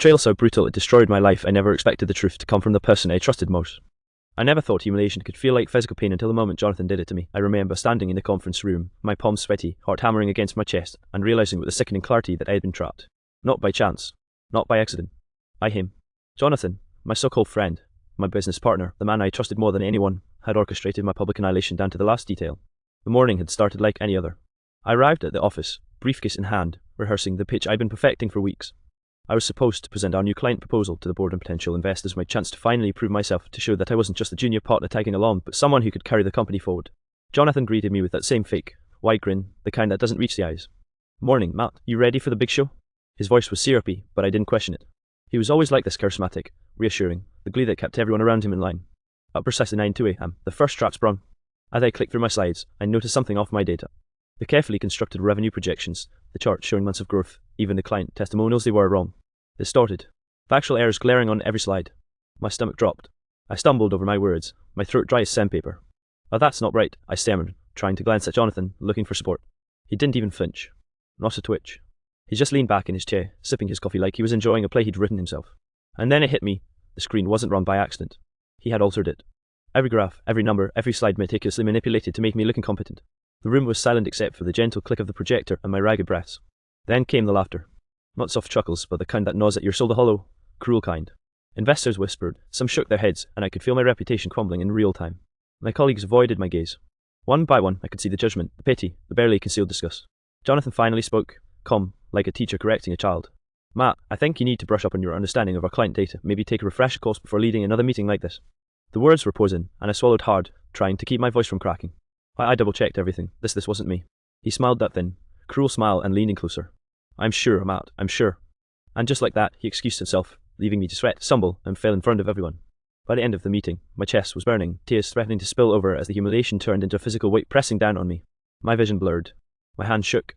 betrayal so brutal it destroyed my life. I never expected the truth to come from the person I trusted most. I never thought humiliation could feel like physical pain until the moment Jonathan did it to me. I remember standing in the conference room, my palms sweaty, heart hammering against my chest, and realizing with a sickening clarity that I had been trapped. Not by chance. Not by accident. By him. Jonathan, my so-called friend, my business partner, the man I trusted more than anyone, had orchestrated my public annihilation down to the last detail. The morning had started like any other. I arrived at the office, briefcase in hand, rehearsing the pitch I'd been perfecting for weeks. I was supposed to present our new client proposal to the board and potential investors, my chance to finally prove myself, to show that I wasn't just a junior partner tagging along, but someone who could carry the company forward. Jonathan greeted me with that same fake, wide grin, the kind that doesn't reach the eyes. "Morning, Matt. You ready for the big show?" His voice was syrupy, but I didn't question it. He was always like this, charismatic, reassuring, the glue that kept everyone around him in line. At precisely 9:02 a.m., the first strap sprung. As I clicked through my slides, I noticed something off my data. The carefully constructed revenue projections, the charts showing months of growth, even the client testimonials, they were wrong. Distorted. Factual errors glaring on every slide. My stomach dropped. I stumbled over my words, my throat dry as sandpaper. "Oh, that's not right," I stammered, trying to glance at Jonathan, looking for support. He didn't even flinch. Not a twitch. He just leaned back in his chair, sipping his coffee like he was enjoying a play he'd written himself. And then it hit me. The screen wasn't run by accident. He had altered it. Every graph, every number, every slide meticulously manipulated to make me look incompetent. The room was silent except for the gentle click of the projector and my ragged breaths. Then came the laughter. Not soft chuckles, but the kind that gnaws at your soul, the hollow, cruel kind. Investors whispered, some shook their heads, and I could feel my reputation crumbling in real time. My colleagues avoided my gaze. One by one, I could see the judgment, the pity, the barely concealed disgust. Jonathan finally spoke, calm, like a teacher correcting a child. "Matt, I think you need to brush up on your understanding of our client data, maybe take a refresher course before leading another meeting like this." The words were posing, and I swallowed hard, trying to keep my voice from cracking. I double-checked everything. This wasn't me. He smiled that thin, cruel smile and leaning closer. "I'm sure, Matt, I'm sure." And just like that, he excused himself, leaving me to sweat, stumble, and fail in front of everyone. By the end of the meeting, my chest was burning, tears threatening to spill over as the humiliation turned into a physical weight pressing down on me. My vision blurred. My hands shook.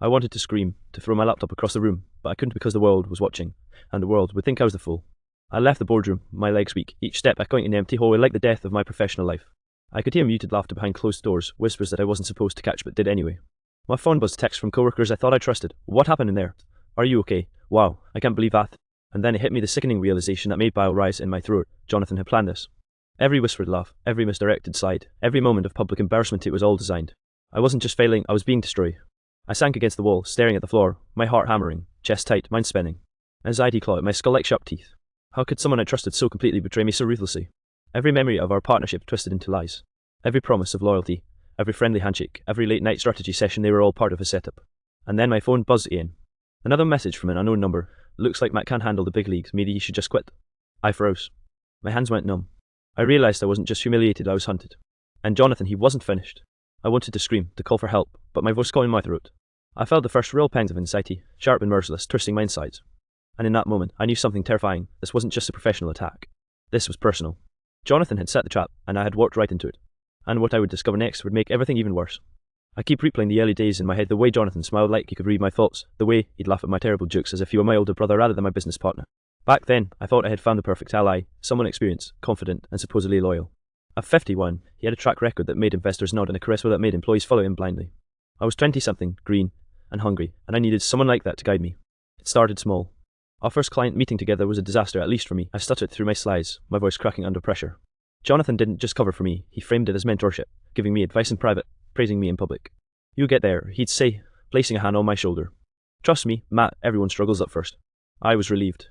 I wanted to scream, to throw my laptop across the room, but I couldn't because the world was watching, and the world would think I was the fool. I left the boardroom, my legs weak, each step echoing in the empty hallway like the death of my professional life. I could hear muted laughter behind closed doors, whispers that I wasn't supposed to catch but did anyway. My phone buzzed, texts from coworkers I thought I trusted. "What happened in there? Are you okay? Wow, I can't believe that." And then it hit me, the sickening realization that made bile rise in my throat. Jonathan had planned this. Every whispered laugh, every misdirected slide, every moment of public embarrassment, it was all designed. I wasn't just failing, I was being destroyed. I sank against the wall, staring at the floor, my heart hammering, chest tight, mind spinning. Anxiety clawed at my skull like sharp teeth. How could someone I trusted so completely betray me so ruthlessly? Every memory of our partnership twisted into lies. Every promise of loyalty, every friendly handshake, every late-night strategy session, they were all part of a setup. And then my phone buzzed again. Another message from an unknown number. "Looks like Matt can't handle the big leagues, maybe you should just quit." I froze. My hands went numb. I realized I wasn't just humiliated, I was hunted. And Jonathan, he wasn't finished. I wanted to scream, to call for help, but my voice caught in my throat. I felt the first real pangs of anxiety, sharp and merciless, twisting my insides. And in that moment, I knew something terrifying. This wasn't just a professional attack. This was personal. Jonathan had set the trap, and I had walked right into it. And what I would discover next would make everything even worse. I keep replaying the early days in my head, the way Jonathan smiled like he could read my thoughts, the way he'd laugh at my terrible jokes as if he were my older brother rather than my business partner. Back then, I thought I had found the perfect ally, someone experienced, confident, and supposedly loyal. At 51, he had a track record that made investors nod and a charisma that made employees follow him blindly. I was 20-something, green, and hungry, and I needed someone like that to guide me. It started small. Our first client meeting together was a disaster, at least for me. I stuttered through my slides, my voice cracking under pressure. Jonathan didn't just cover for me, he framed it as mentorship, giving me advice in private, praising me in public. "You'll get there," he'd say, placing a hand on my shoulder. "Trust me, Matt, everyone struggles at first." I was relieved.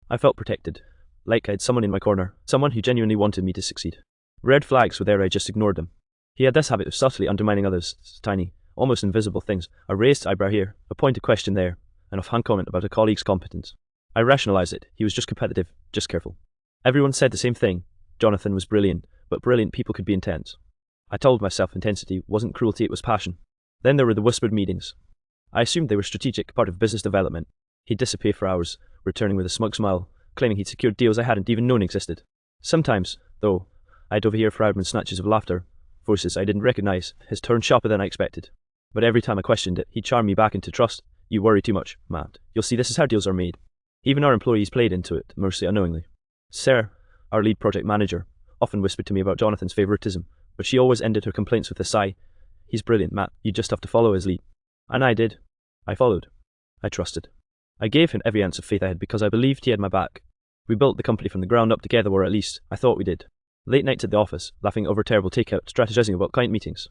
I felt protected, like I had someone in my corner, someone who genuinely wanted me to succeed. Red flags were there, I just ignored them. He had this habit of subtly undermining others, tiny, almost invisible things, a raised eyebrow here, a pointed question there, an offhand comment about a colleague's competence. I rationalized it, he was just competitive, just careful. Everyone said the same thing. Jonathan was brilliant, but brilliant people could be intense. I told myself intensity wasn't cruelty, it was passion. Then there were the whispered meetings. I assumed they were strategic, part of business development. He'd disappear for hours, returning with a smug smile, claiming he'd secured deals I hadn't even known existed. Sometimes, though, I'd overhear fragment snatches of laughter, voices I didn't recognize, his tone sharper than I expected. But every time I questioned it, he'd charm me back into trust. "You worry too much, Matt. You'll see, this is how deals are made." Even our employees played into it, mostly unknowingly. Sarah, our lead project manager, often whispered to me about Jonathan's favoritism, but she always ended her complaints with a sigh. "He's brilliant, Matt. You just have to follow his lead." And I did. I followed. I trusted. I gave him every ounce of faith I had because I believed he had my back. We built the company from the ground up together, or at least, I thought we did. Late nights at the office, laughing over terrible takeout, strategizing about client meetings.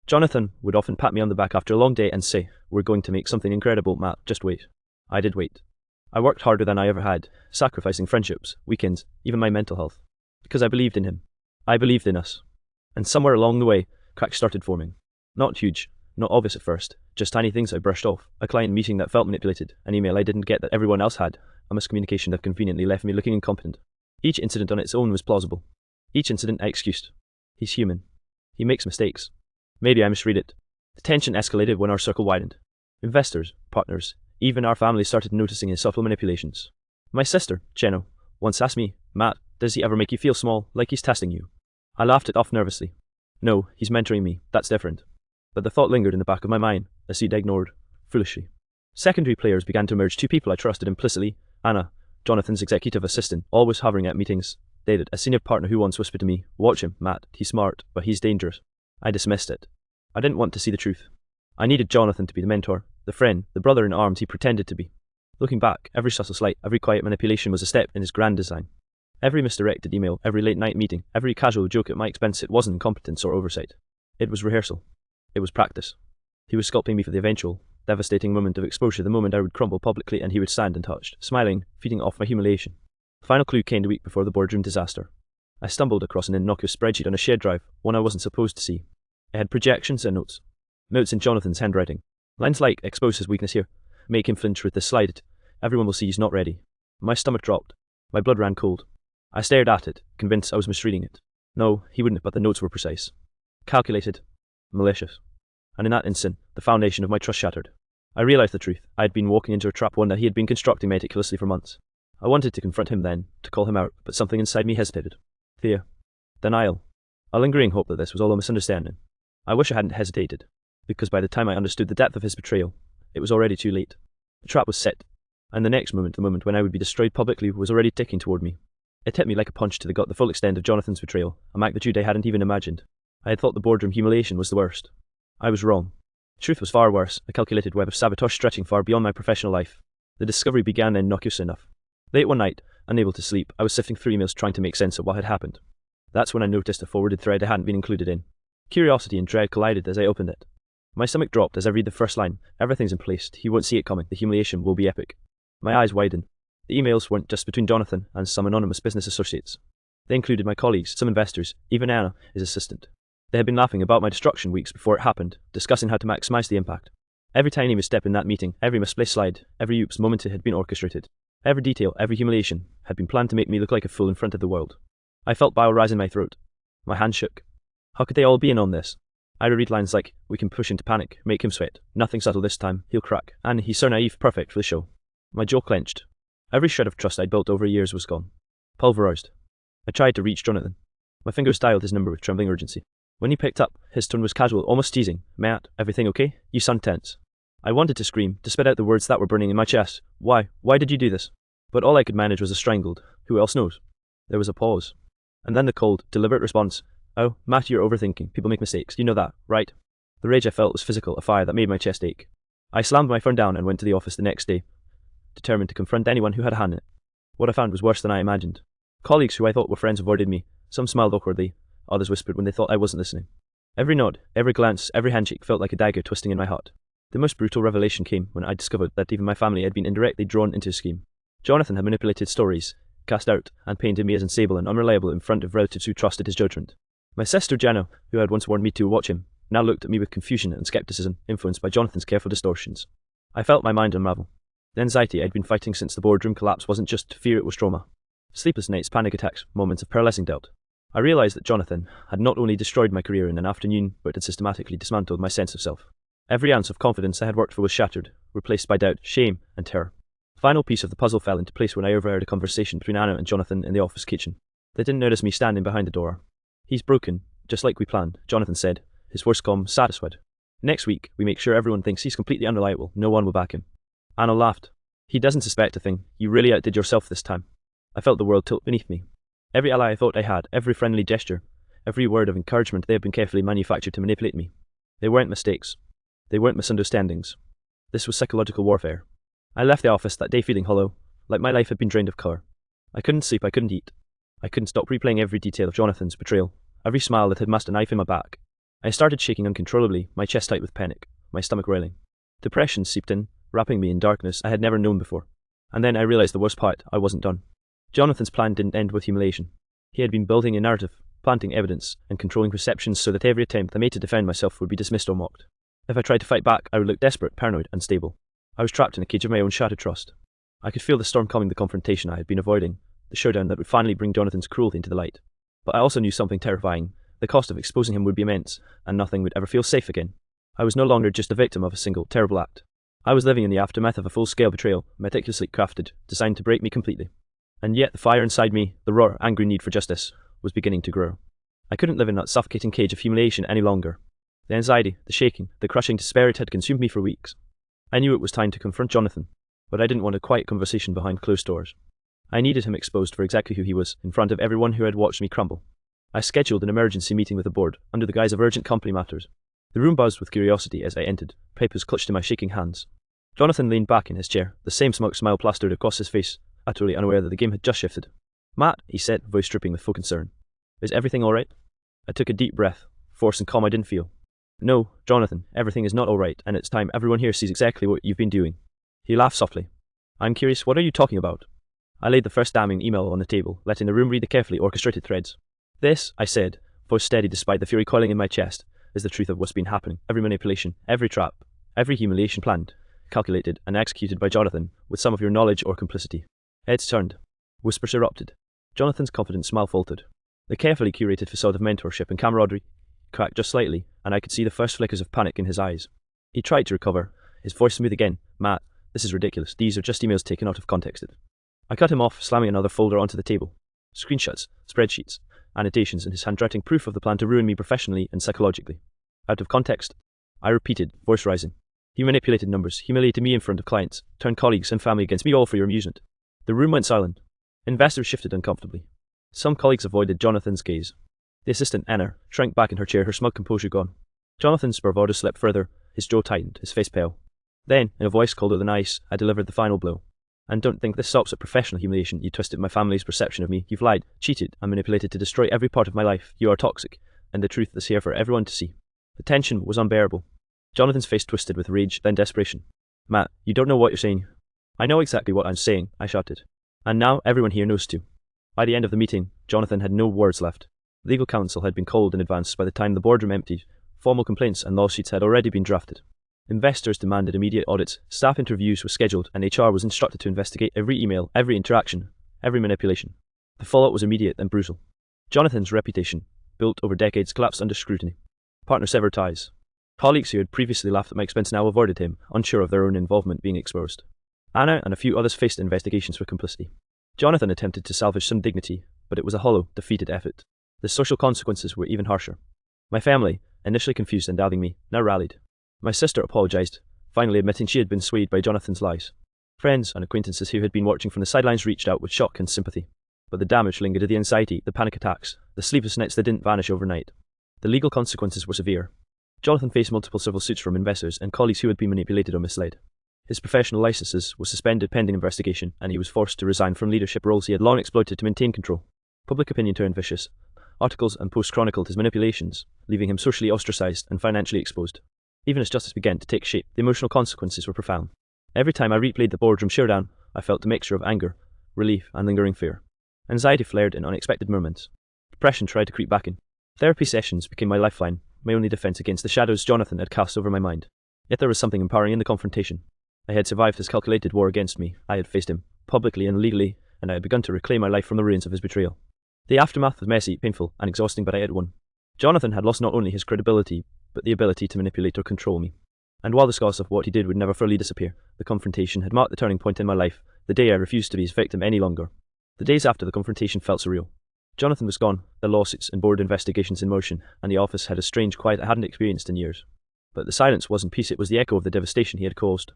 Jonathan would often pat me on the back after a long day and say, "We're going to make something incredible, Matt, just wait." I did wait. I worked harder than I ever had, sacrificing friendships, weekends, even my mental health. Because I believed in him. I believed in us. And somewhere along the way, cracks started forming. Not huge, not obvious at first, just tiny things I brushed off, a client meeting that felt manipulated, an email I didn't get that everyone else had, a miscommunication that conveniently left me looking incompetent. Each incident on its own was plausible. Each incident I excused. He's human. He makes mistakes. Maybe I misread it. The tension escalated when our circle widened. Investors, partners, even our family started noticing his subtle manipulations. My sister, Jenno, once asked me, "Matt, does he ever make you feel small, like he's testing you?" I laughed it off nervously. No, he's mentoring me, that's different. But the thought lingered in the back of my mind, a seed I ignored, foolishly. Secondary players began to emerge, two people I trusted implicitly, Anna, Jonathan's executive assistant, always hovering at meetings, David, a senior partner who once whispered to me, "Watch him, Matt, he's smart, but he's dangerous." I dismissed it. I didn't want to see the truth. I needed Jonathan to be the mentor, the friend, the brother in arms he pretended to be. Looking back, every subtle slight, every quiet manipulation was a step in his grand design. Every misdirected email, every late night meeting, every casual joke at my expense, it wasn't incompetence or oversight. It was rehearsal. It was practice. He was sculpting me for the eventual, devastating moment of exposure, the moment I would crumble publicly and he would stand untouched, smiling, feeding off my humiliation. The final clue came the week before the boardroom disaster. I stumbled across an innocuous spreadsheet on a shared drive, one I wasn't supposed to see. It had projections and notes. Notes in Jonathan's handwriting. Lines like, "Expose his weakness here. Make him flinch with this slide. Everyone will see he's not ready." My stomach dropped. My blood ran cold. I stared at it, convinced I was misreading it. No, he wouldn't, but the notes were precise. Calculated. Malicious. And in that instant, the foundation of my trust shattered. I realized the truth. I had been walking into a trap, one that he had been constructing meticulously for months. I wanted to confront him then, to call him out, but something inside me hesitated. Fear. Denial. A lingering hope that this was all a misunderstanding. I wish I hadn't hesitated, because by the time I understood the depth of his betrayal, it was already too late. The trap was set, and the next moment, the moment when I would be destroyed publicly, was already ticking toward me. It hit me like a punch to the gut, the full extent of Jonathan's betrayal, a magnitude I hadn't even imagined. I had thought the boardroom humiliation was the worst. I was wrong. The truth was far worse, a calculated web of sabotage stretching far beyond my professional life. The discovery began innocuous enough. Late one night, unable to sleep, I was sifting through emails trying to make sense of what had happened. That's when I noticed a forwarded thread I hadn't been included in. Curiosity and dread collided as I opened it. My stomach dropped as I read the first line. "Everything's in place. He won't see it coming. The humiliation will be epic." My eyes widened. The emails weren't just between Jonathan and some anonymous business associates. They included my colleagues, some investors, even Anna, his assistant. They had been laughing about my destruction weeks before it happened, discussing how to maximize the impact. Every tiny misstep in that meeting, every misplaced slide, every oops moment had been orchestrated. Every detail, every humiliation, had been planned to make me look like a fool in front of the world. I felt bile rise in my throat. My hand shook. How could they all be in on this? I reread lines like, "We can push into panic, make him sweat. Nothing subtle this time, he'll crack. And he's so naive, perfect for the show." My jaw clenched. Every shred of trust I'd built over years was gone. Pulverized. I tried to reach Jonathan. My fingers dialed his number with trembling urgency. When he picked up, his tone was casual, almost teasing. "Matt, everything okay? You sound tense." I wanted to scream, to spit out the words that were burning in my chest. Why did you do this? But all I could manage was a strangled, "Who else knows?" There was a pause. And then the cold, deliberate response. "Oh, Matt, you're overthinking. People make mistakes. You know that, right?" The rage I felt was physical, a fire that made my chest ache. I slammed my phone down and went to the office the next day, determined to confront anyone who had a hand in it. What I found was worse than I imagined. Colleagues who I thought were friends avoided me. Some smiled awkwardly. Others whispered when they thought I wasn't listening. Every nod, every glance, every handshake felt like a dagger twisting in my heart. The most brutal revelation came when I discovered that even my family had been indirectly drawn into a scheme. Jonathan had manipulated stories, cast out, and painted me as unstable and unreliable in front of relatives who trusted his judgment. My sister Jenno, who had once warned me to watch him, now looked at me with confusion and skepticism, influenced by Jonathan's careful distortions. I felt my mind unravel. The anxiety I'd been fighting since the boardroom collapse wasn't just fear, it was trauma. Sleepless nights, panic attacks, moments of paralyzing doubt. I realized that Jonathan had not only destroyed my career in an afternoon, but had systematically dismantled my sense of self. Every ounce of confidence I had worked for was shattered, replaced by doubt, shame, and terror. The final piece of the puzzle fell into place when I overheard a conversation between Anna and Jonathan in the office kitchen. They didn't notice me standing behind the door. "He's broken, just like we planned," Jonathan said, his voice calm, satisfied. "Next week, we make sure everyone thinks he's completely unreliable. No one will back him." Anna laughed. "He doesn't suspect a thing. You really outdid yourself this time." I felt the world tilt beneath me. Every ally I thought I had, every friendly gesture, every word of encouragement, they had been carefully manufactured to manipulate me. They weren't mistakes. They weren't misunderstandings. This was psychological warfare. I left the office that day feeling hollow, like my life had been drained of colour. I couldn't sleep, I couldn't eat. I couldn't stop replaying every detail of Jonathan's betrayal, every smile that had masked a knife in my back. I started shaking uncontrollably, my chest tight with panic, my stomach railing. Depression seeped in, wrapping me in darkness I had never known before. And then I realised the worst part, I wasn't done. Jonathan's plan didn't end with humiliation. He had been building a narrative, planting evidence, and controlling perceptions so that every attempt I made to defend myself would be dismissed or mocked. If I tried to fight back, I would look desperate, paranoid, unstable. I was trapped in a cage of my own shattered trust. I could feel the storm coming, the confrontation I had been avoiding, the showdown that would finally bring Jonathan's cruelty into the light. But I also knew something terrifying. The cost of exposing him would be immense, and nothing would ever feel safe again. I was no longer just a victim of a single, terrible act. I was living in the aftermath of a full-scale betrayal, meticulously crafted, designed to break me completely. And yet the fire inside me, the raw, angry need for justice, was beginning to grow. I couldn't live in that suffocating cage of humiliation any longer. The anxiety, the shaking, the crushing despair had consumed me for weeks. I knew it was time to confront Jonathan, but I didn't want a quiet conversation behind closed doors. I needed him exposed for exactly who he was, in front of everyone who had watched me crumble. I scheduled an emergency meeting with the board, under the guise of urgent company matters. The room buzzed with curiosity as I entered, papers clutched in my shaking hands. Jonathan leaned back in his chair, the same smug smile plastered across his face, utterly unaware that the game had just shifted. "Matt," he said, voice dripping with full concern. "Is everything alright?" I took a deep breath, forced and calm I didn't feel. "No, Jonathan, everything is not alright, and it's time everyone here sees exactly what you've been doing." He laughed softly. "I'm curious, what are you talking about?" I laid the first damning email on the table, letting the room read the carefully orchestrated threads. "This," I said, voice steady despite the fury coiling in my chest, "is the truth of what's been happening. Every manipulation, every trap, every humiliation planned, calculated and executed by Jonathan, with some of your knowledge or complicity." Heads turned. Whispers erupted. Jonathan's confident smile faltered. The carefully curated facade of mentorship and camaraderie cracked just slightly, and I could see the first flickers of panic in his eyes. He tried to recover, his voice smooth again. "Matt, this is ridiculous. These are just emails taken out of context." I cut him off, slamming another folder onto the table. Screenshots, spreadsheets, annotations, and his handwriting proof of the plan to ruin me professionally and psychologically. "Out of context," I repeated, voice rising. "He manipulated numbers, humiliated me in front of clients, turned colleagues and family against me, all for your amusement." The room went silent. Investors shifted uncomfortably. Some colleagues avoided Jonathan's gaze. The assistant, Anna, shrank back in her chair, her smug composure gone. Jonathan's bravado slipped further, his jaw tightened, his face pale. Then, in a voice colder than ice, I delivered the final blow. "And don't think this stops at professional humiliation. You twisted my family's perception of me. You've lied, cheated, and manipulated to destroy every part of my life. You are toxic, and the truth is here for everyone to see." The tension was unbearable. Jonathan's face twisted with rage, then desperation. "Matt, you don't know what you're saying." "I know exactly what I'm saying," I shouted. "And now everyone here knows too." By the end of the meeting, Jonathan had no words left. Legal counsel had been called in advance by the time the boardroom emptied. Formal complaints and lawsuits had already been drafted. Investors demanded immediate audits, staff interviews were scheduled, and HR was instructed to investigate every email, every interaction, every manipulation. The fallout was immediate and brutal. Jonathan's reputation, built over decades, collapsed under scrutiny. Partners severed ties. Colleagues who had previously laughed at my expense now avoided him, unsure of their own involvement being exposed. Anna and a few others faced investigations for complicity. Jonathan attempted to salvage some dignity, but it was a hollow, defeated effort. The social consequences were even harsher. My family, initially confused and doubting me, now rallied. My sister apologized, finally admitting she had been swayed by Jonathan's lies. Friends and acquaintances who had been watching from the sidelines reached out with shock and sympathy. But the damage lingered, the anxiety, the panic attacks, the sleepless nights that didn't vanish overnight. The legal consequences were severe. Jonathan faced multiple civil suits from investors and colleagues who had been manipulated or misled. His professional licenses were suspended pending investigation, and he was forced to resign from leadership roles he had long exploited to maintain control. Public opinion turned vicious. Articles and posts chronicled his manipulations, leaving him socially ostracized and financially exposed. Even as justice began to take shape, the emotional consequences were profound. Every time I replayed the boardroom showdown, I felt a mixture of anger, relief, and lingering fear. Anxiety flared in unexpected moments. Depression tried to creep back in. Therapy sessions became my lifeline, my only defense against the shadows Jonathan had cast over my mind. Yet there was something empowering in the confrontation. I had survived his calculated war against me, I had faced him, publicly and legally, and I had begun to reclaim my life from the ruins of his betrayal. The aftermath was messy, painful, and exhausting, but I had won. Jonathan had lost not only his credibility, but the ability to manipulate or control me. And while the scars of what he did would never fully disappear, the confrontation had marked the turning point in my life, the day I refused to be his victim any longer. The days after the confrontation felt surreal. Jonathan was gone, the lawsuits and board investigations in motion, and the office had a strange quiet I hadn't experienced in years. But the silence wasn't peace, it was the echo of the devastation he had caused.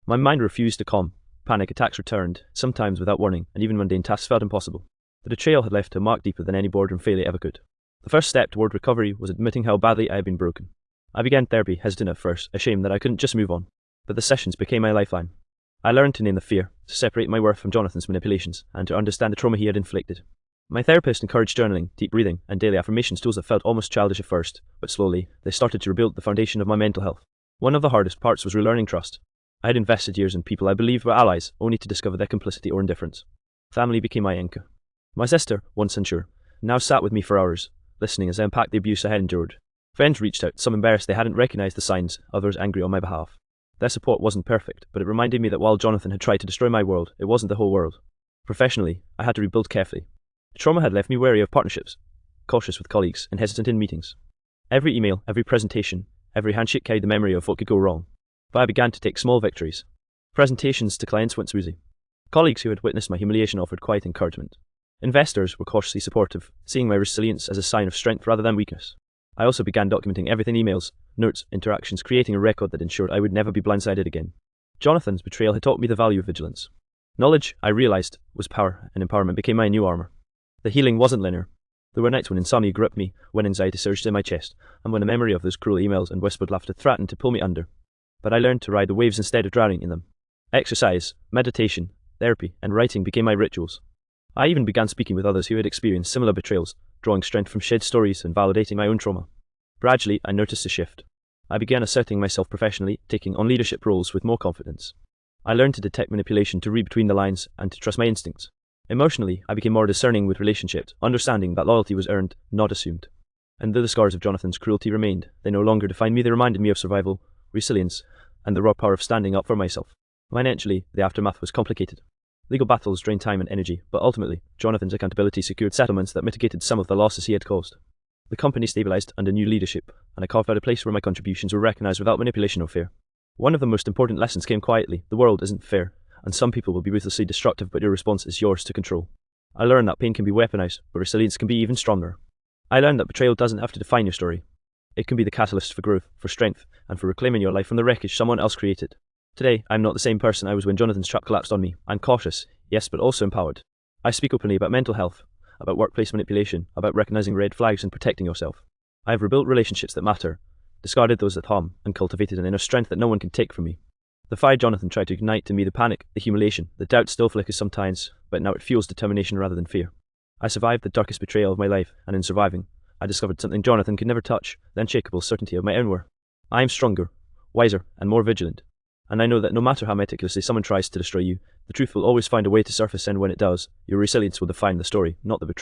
My mind refused to calm. Panic attacks returned, sometimes without warning, and even mundane tasks felt impossible. The betrayal had left a mark deeper than any boardroom failure ever could. The first step toward recovery was admitting how badly I had been broken. I began therapy, hesitant at first, ashamed that I couldn't just move on. But the sessions became my lifeline. I learned to name the fear, to separate my worth from Jonathan's manipulations, and to understand the trauma he had inflicted. My therapist encouraged journaling, deep breathing, and daily affirmations, tools that felt almost childish at first, but slowly, they started to rebuild the foundation of my mental health. One of the hardest parts was relearning trust. I had invested years in people I believed were allies, only to discover their complicity or indifference. Family became my anchor. My sister, once unsure, now sat with me for hours, listening as I unpacked the abuse I had endured. Friends reached out, some embarrassed they hadn't recognized the signs, others angry on my behalf. Their support wasn't perfect, but it reminded me that while Jonathan had tried to destroy my world, it wasn't the whole world. Professionally, I had to rebuild carefully. Trauma had left me wary of partnerships, cautious with colleagues, and hesitant in meetings. Every email, every presentation, every handshake carried the memory of what could go wrong. But I began to take small victories. Presentations to clients went smoothly. Colleagues who had witnessed my humiliation offered quiet encouragement. Investors were cautiously supportive, seeing my resilience as a sign of strength rather than weakness. I also began documenting everything: emails, notes, interactions, creating a record that ensured I would never be blindsided again. Jonathan's betrayal had taught me the value of vigilance. Knowledge, I realized, was power, and empowerment became my new armor. The healing wasn't linear. There were nights when insomnia gripped me, when anxiety surged in my chest, and when the memory of those cruel emails and whispered laughter threatened to pull me under. But I learned to ride the waves instead of drowning in them. Exercise, meditation, therapy, and writing became my rituals. I even began speaking with others who had experienced similar betrayals, drawing strength from shared stories and validating my own trauma. Gradually, I noticed a shift. I began asserting myself professionally, taking on leadership roles with more confidence. I learned to detect manipulation, to read between the lines, and to trust my instincts. Emotionally, I became more discerning with relationships, understanding that loyalty was earned, not assumed. And though the scars of Jonathan's cruelty remained, they no longer defined me. They reminded me of survival, resilience, and the raw power of standing up for myself. Financially, the aftermath was complicated. Legal battles drained time and energy, but ultimately, Jonathan's accountability secured settlements that mitigated some of the losses he had caused. The company stabilized under new leadership, and I carved out a place where my contributions were recognized without manipulation or fear. One of the most important lessons came quietly: the world isn't fair, and some people will be ruthlessly destructive, but your response is yours to control. I learned that pain can be weaponized, but resilience can be even stronger. I learned that betrayal doesn't have to define your story. It can be the catalyst for growth, for strength, and for reclaiming your life from the wreckage someone else created. Today, I'm not the same person I was when Jonathan's trap collapsed on me. I'm cautious, yes, but also empowered. I speak openly about mental health, about workplace manipulation, about recognizing red flags and protecting yourself. I have rebuilt relationships that matter, discarded those that harm, and cultivated an inner strength that no one can take from me. The fire Jonathan tried to ignite in me, the panic, the humiliation, the doubt still flickers sometimes, but now it fuels determination rather than fear. I survived the darkest betrayal of my life, and in surviving, I discovered something Jonathan could never touch: the unshakable certainty of my own worth. I am stronger, wiser, and more vigilant. And I know that no matter how meticulously someone tries to destroy you, the truth will always find a way to surface, and when it does, your resilience will define the story, not the betrayal.